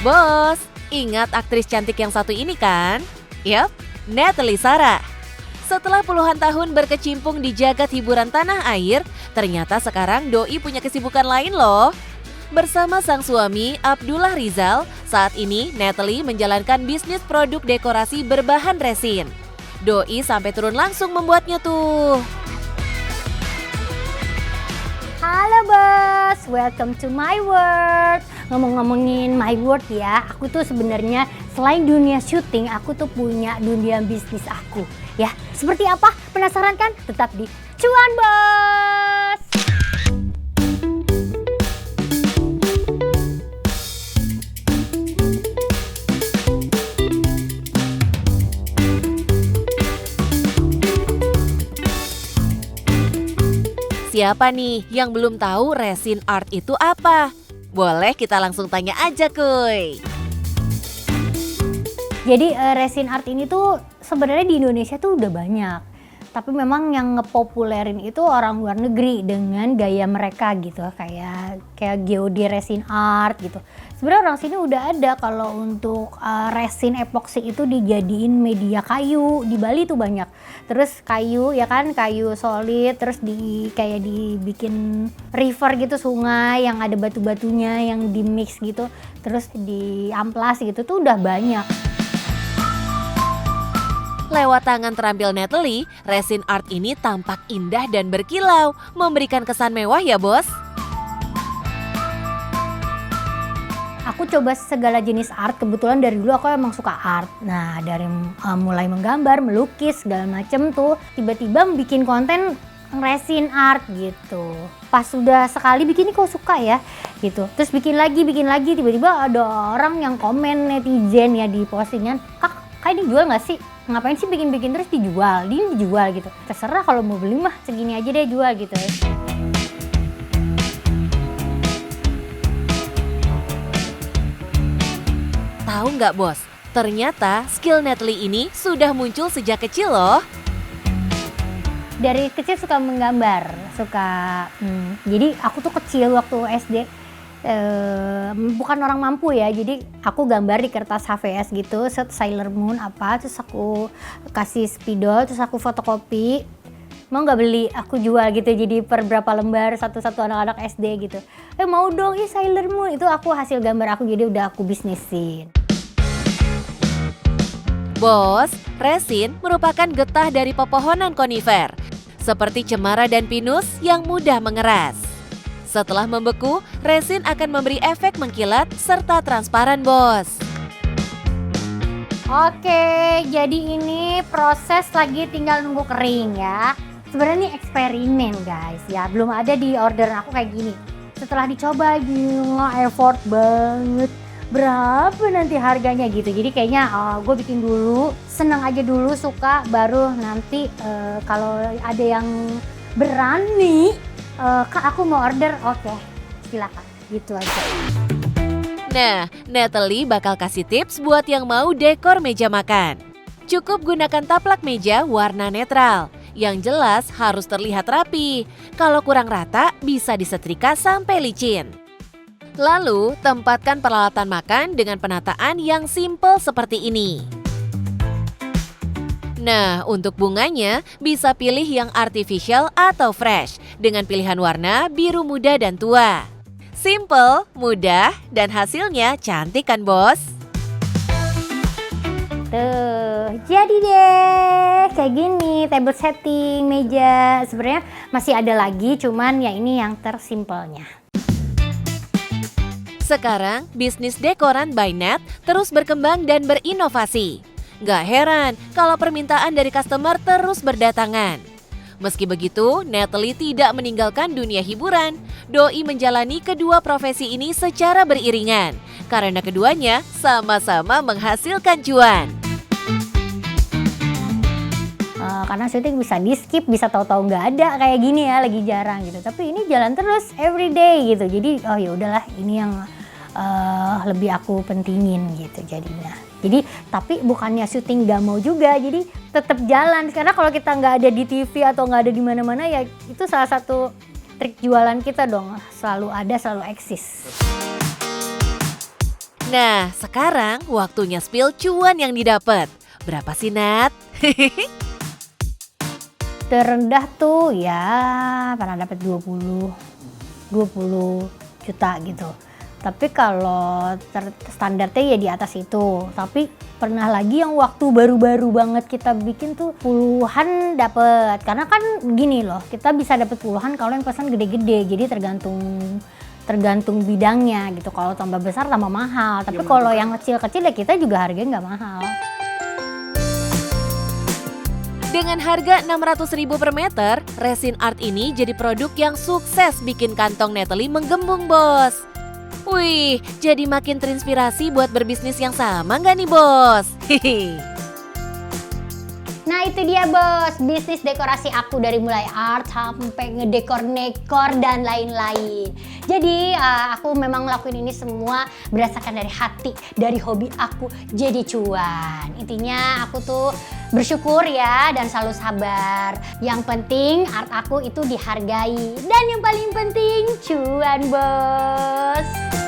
Bos, ingat aktris cantik yang satu ini kan? Yap, Natalie Sarah. Setelah puluhan tahun berkecimpung di jagat hiburan tanah air, ternyata sekarang Doi punya kesibukan lain loh. Bersama sang suami, Abdullah Rizal, saat ini Natalie menjalankan bisnis produk dekorasi berbahan resin. Doi sampai turun langsung membuatnya tuh. Halo bos, welcome to my world. Ngomong-ngomongin my world ya, aku tuh sebenarnya selain dunia syuting, aku tuh punya dunia bisnis aku. Ya, seperti apa? Penasaran kan? Tetap di Cuan Bos. Siapa nih yang belum tahu resin art itu apa? Boleh kita langsung tanya aja kuy. Jadi resin art ini tuh sebenarnya di Indonesia tuh udah banyak. Tapi memang yang ngepopulerin itu orang luar negeri dengan gaya mereka gitu. Kayak geode resin art gitu. Sebenarnya orang sini udah ada kalau untuk resin epoxy itu dijadiin media kayu. Di Bali tuh banyak. Terus kayu ya kan, kayu solid, terus kayak dibikin river gitu, sungai yang ada batu-batunya yang di mix gitu. Terus diamplas gitu tuh udah banyak. Lewat tangan terampil Natalie, resin art ini tampak indah dan berkilau, memberikan kesan mewah ya bos. Aku coba segala jenis art, kebetulan dari dulu aku emang suka art. Nah dari mulai menggambar, melukis, segala macem tuh, tiba-tiba bikin konten resin art gitu. Pas sudah sekali bikin ini kok suka ya gitu. Terus bikin lagi, tiba-tiba ada orang yang komen, netizen ya di postingan, Kak ini jual gak sih? Ngapain sih bikin-bikin terus dijual? Ini dijual gitu. Terserah kalau mau beli mah segini aja deh jual gitu ya. Tahu nggak bos? Ternyata skill Natalie ini sudah muncul sejak kecil loh. Dari kecil suka menggambar, jadi aku tuh kecil waktu SD bukan orang mampu ya, jadi aku gambar di kertas HVS gitu, Sailor Moon apa, terus aku kasih spidol, terus aku fotokopi, mau nggak beli, aku jual gitu, jadi per berapa lembar satu-satu anak-anak SD gitu, mau dong, Sailor Moon, itu aku hasil gambar aku, jadi udah aku bisnisin. Bos, resin merupakan getah dari pepohonan konifer, seperti cemara dan pinus yang mudah mengeras. Setelah membeku, resin akan memberi efek mengkilat serta transparan bos. Oke, jadi ini proses lagi tinggal nunggu kering ya. Sebenarnya ini eksperimen guys ya, belum ada di order aku kayak gini. Setelah dicoba gila effort banget. Berapa nanti harganya gitu. Jadi kayaknya gue bikin dulu, senang aja dulu, suka, baru nanti kalau ada yang berani, Kak aku mau order, oke, silakan, gitu aja. Nah, Natalie bakal kasih tips buat yang mau dekor meja makan. Cukup gunakan taplak meja warna netral. Yang jelas harus terlihat rapi. Kalau kurang rata, bisa disetrika sampai licin. Lalu, tempatkan peralatan makan dengan penataan yang simple seperti ini. Nah, untuk bunganya bisa pilih yang artificial atau fresh dengan pilihan warna biru muda dan tua. Simple, mudah, dan hasilnya cantik kan bos? Tuh, jadi deh kayak gini table setting meja. Sebenarnya masih ada lagi, cuman ya ini yang tersimpelnya. Sekarang, bisnis dekoran by Nat terus berkembang dan berinovasi. Gak heran kalau permintaan dari customer terus berdatangan. Meski begitu, Natalie tidak meninggalkan dunia hiburan. Doi menjalani kedua profesi ini secara beriringan, karena keduanya sama-sama menghasilkan cuan. Karena syuting bisa di skip, bisa tahu-tahu nggak ada kayak gini ya, lagi jarang gitu. Tapi ini jalan terus everyday gitu. Jadi ya udahlah, ini yang lebih aku pentingin gitu jadinya. Jadi tapi bukannya syuting nggak mau juga, jadi tetap jalan. Karena kalau kita nggak ada di TV atau nggak ada di mana-mana ya itu salah satu trik jualan kita dong. Selalu ada, selalu eksis. Nah, sekarang waktunya spill cuan yang didapat. Berapa sih, Nat? Terendah tuh ya pernah dapat 20 juta gitu. Tapi kalau standarnya ya di atas itu. Tapi pernah lagi yang waktu baru-baru banget kita bikin tuh puluhan dapet. Karena kan gini loh, kita bisa dapet puluhan kalau yang pesan gede-gede. Jadi tergantung bidangnya gitu. Kalau tambah besar tambah mahal. Tapi kalau yang kecil-kecil ya kita juga harganya nggak mahal. Dengan harga 600.000 per meter, resin art ini jadi produk yang sukses bikin kantong Natalie menggembung, bos. Wih, jadi makin terinspirasi buat berbisnis yang sama nggak nih, bos? Hihi. Nah itu dia bos, bisnis dekorasi aku dari mulai art sampai ngedekor-nekor dan lain-lain. Jadi aku memang ngelakuin ini semua berdasarkan dari hati, dari hobi aku jadi cuan. Intinya aku tuh bersyukur ya dan selalu sabar. Yang penting art aku itu dihargai dan yang paling penting cuan bos.